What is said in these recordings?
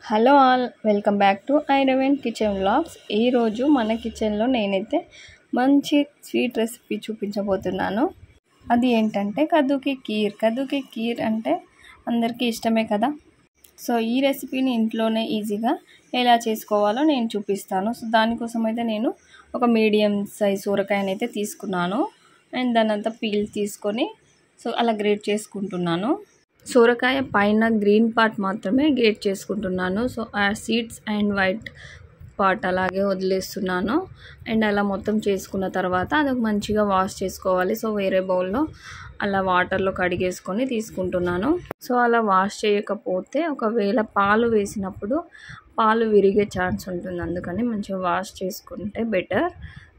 Hello all, welcome back to Iraven kitchen vlogs. ఈరోజు మన కిచెన్లో నేనైతే మంచి స్వీట్ రెసిపీ చూపించబోతున్నాను. అది ఏంటంటే కద్దుకి కీర్. కద్దుకి కీర్ అంటే అందరికీ ఇష్టమే కదా. సో ఈ రెసిపీని ఇంట్లోనే ఈజీగా ఎలా చేసుకోవాలో నేను చూపిస్తాను. సో దానికోసం అయితే నేను ఒక మీడియం సైజ్ సొరకాయని అయితే తీసుకున్నాను. అండ్ దాని అంతా పీల్ తీసుకొని సో అలా గ్రేట్ చేసుకుంటున్నాను. సొరకాయ పైన గ్రీన్ పార్ట్ మాత్రమే గ్రేట్ చేసుకుంటున్నాను. సో ఆ సీడ్స్ అండ్ వైట్ పార్ట్ అలాగే వదిలేస్తున్నాను. అండ్ అలా మొత్తం చేసుకున్న తర్వాత అది మంచిగా వాష్ చేసుకోవాలి. సో వేరే బౌల్లో అలా వాటర్లో కడిగేసుకొని తీసుకుంటున్నాను. సో అలా వాష్ చేయకపోతే ఒకవేళ పాలు వేసినప్పుడు పాలు విరిగే ఛాన్స్ ఉంటుంది. అందుకని మంచిగా వాష్ చేసుకుంటే బెటర్.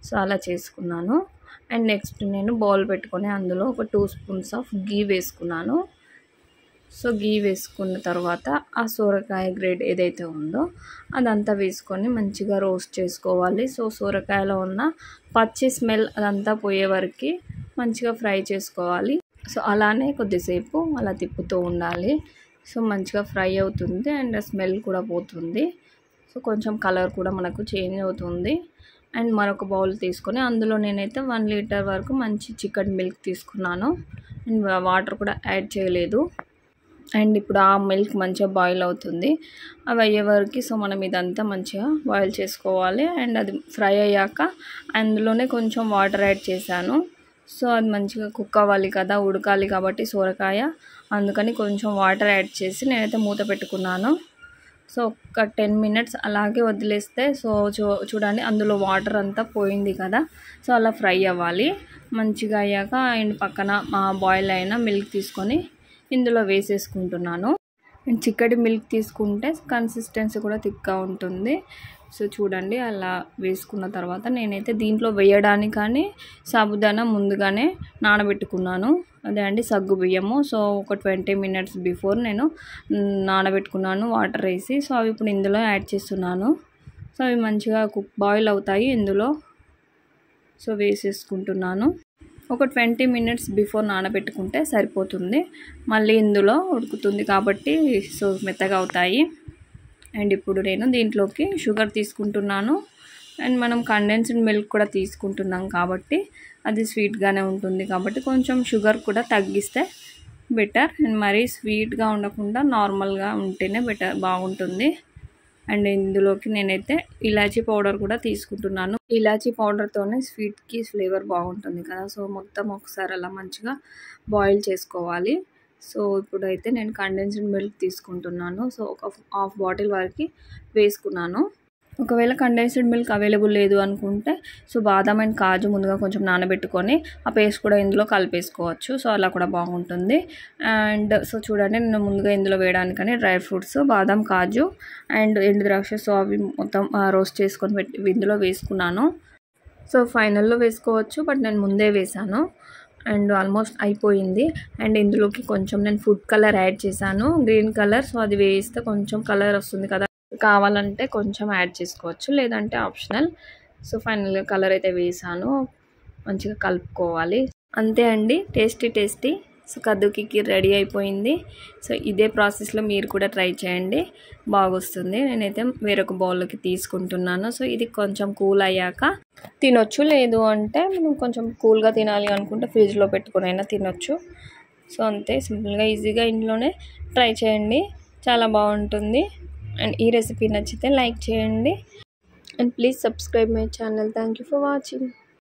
సో అలా చేసుకున్నాను. అండ్ నెక్స్ట్ నేను బౌల్ పెట్టుకొని అందులో ఒక 2 స్పూన్స్ ఆఫ్ గీ వేసుకున్నాను. సో గీ వేసుకున్న తర్వాత ఆ సొరకాయ గ్రేడ్ ఏదైతే ఉందో అదంతా వేసుకొని మంచిగా రోస్ట్ చేసుకోవాలి. సో సొరకాయలో ఉన్న పచ్చి స్మెల్ అదంతా పోయే వరకు మంచిగా ఫ్రై చేసుకోవాలి. సో అలానే కొద్దిసేపు అలా తిప్పుతూ ఉండాలి. సో మంచిగా ఫ్రై అవుతుంది అండ్ స్మెల్ కూడా పోతుంది. సో కొంచెం కలర్ కూడా మనకు చేంజ్ అవుతుంది. అండ్ మరొక బౌల్ తీసుకొని అందులో నేనైతే 1 లీటర్ వరకు మంచి చికెన్ మిల్క్ తీసుకున్నాను. అండ్ వాటర్ కూడా యాడ్ చేయలేదు. అండ్ ఇప్పుడు ఆ మిల్క్ మంచిగా బాయిల్ అవుతుంది. అవి అయ్యే వరకు సో మనం ఇదంతా మంచిగా బాయిల్ చేసుకోవాలి. అండ్ అది ఫ్రై అయ్యాక అందులోనే కొంచెం వాటర్ యాడ్ చేశాను. సో అది మంచిగా కుక్ అవ్వాలి కదా, ఉడకాలి కాబట్టి సొరకాయ, అందుకని కొంచెం వాటర్ యాడ్ చేసి నేనైతే మూత పెట్టుకున్నాను. సో ఒక 10 మినిట్స్ అలాగే వదిలేస్తే సో చూడండి అందులో వాటర్ అంతా పోయింది కదా. సో అలా ఫ్రై అవ్వాలి. మంచిగా అయ్యాక అండ్ పక్కన బాయిల్ అయిన మిల్క్ తీసుకొని ఇందులో వేసేసుకుంటున్నాను. అండ్ చిక్కటి మిల్క్ తీసుకుంటే కన్సిస్టెన్సీ కూడా థిక్గా ఉంటుంది. సో చూడండి అలా వేసుకున్న తర్వాత నేనైతే దీంట్లో వేయడానికి కానీ సాబుదానా ముందుగానే నానబెట్టుకున్నాను. అదే అండి సగ్గు బియ్యము. సో ఒక 20 మినిట్స్ బిఫోర్ నేను నానబెట్టుకున్నాను వాటర్ వేసి. సో అవి ఇప్పుడు ఇందులో యాడ్ చేస్తున్నాను. సో అవి మంచిగా బాయిల్ అవుతాయి ఇందులో. సో వేసేసుకుంటున్నాను. ఒక 20 మినిట్స్ బిఫోర్ నానబెట్టుకుంటే సరిపోతుంది. మళ్ళీ ఇందులో ఉడుకుతుంది కాబట్టి సో మెత్తగా అవుతాయి. అండ్ ఇప్పుడు నేను దీంట్లోకి షుగర్ తీసుకుంటున్నాను. అండ్ మనం కండెన్స్డ్ మిల్క్ కూడా తీసుకుంటున్నాం కాబట్టి అది స్వీట్గానే ఉంటుంది కాబట్టి కొంచెం షుగర్ కూడా తగ్గిస్తే బెటర్. అండ్ మరీ స్వీట్గా ఉండకుండా నార్మల్గా ఉంటేనే బాగుంటుంది. అండ్ ఇందులోకి నేనైతే ఇలాచీ పౌడర్ కూడా తీసుకుంటున్నాను. ఇలాచీ పౌడర్తోనే స్వీట్కి ఫ్లేవర్ బాగుంటుంది కదా. సో మొత్తం ఒకసారి అలా మంచిగా బాయిల్ చేసుకోవాలి. సో ఇప్పుడైతే నేను కండెన్స్డ్ మిల్క్ తీసుకుంటున్నాను. సో ఒక హాఫ్ బాటిల్ వరకు వేసుకున్నాను. ఒకవేళ కండెన్స్డ్ మిల్క్ అవైలబుల్ లేదు అనుకుంటే సో బాదం అండ్ కాజు ముందుగా కొంచెం నానబెట్టుకొని ఆ పేస్ట్ కూడా ఇందులో కలిపేసుకోవచ్చు. సో అలా కూడా బాగుంటుంది. అండ్ సో చూడండి నేను ముందుగా ఇందులో వేయడానికని డ్రై ఫ్రూట్స్ బాదం కాజు అండ్ ఎండు ద్రాక్ష సో అవి మొత్తం రోస్ట్ చేసుకొని ఇందులో వేసుకున్నాను. సో ఫైనల్లో వేసుకోవచ్చు బట్ నేను ముందే వేసాను. అండ్ ఆల్మోస్ట్ అయిపోయింది. అండ్ ఇందులోకి కొంచెం నేను ఫుడ్ కలర్ యాడ్ చేశాను, గ్రీన్ కలర్. సో అది వేస్తే కొంచెం కలర్ వస్తుంది కదా, కావాలంటే కొంచెం యాడ్ చేసుకోవచ్చు, లేదంటే ఆప్షనల్. సో ఫైనల్గా కలర్ అయితే వేసాను. మంచిగా కలుపుకోవాలి. అంతే అండి, టేస్టీ సో కద్దుకి కీర్ రెడీ అయిపోయింది. సో ఇదే ప్రాసెస్లో మీరు కూడా ట్రై చేయండి, బాగొస్తుంది. నేనైతే వేరొక బౌల్లోకి తీసుకుంటున్నాను. సో ఇది కొంచెం కూల్ అయ్యాక తినొచ్చు, లేదు అంటే మనం కొంచెం కూల్గా తినాలి అనుకుంటే ఫ్రిడ్జ్లో పెట్టుకుని అయినా తినొచ్చు. సో అంతే, సింపుల్గా ఈజీగా ఇంట్లోనే ట్రై చేయండి, చాలా బాగుంటుంది. అండ్ ఈ రెసిపీ నచ్చితే లైక్ చేయండి and please subscribe my channel. Thank you for watching.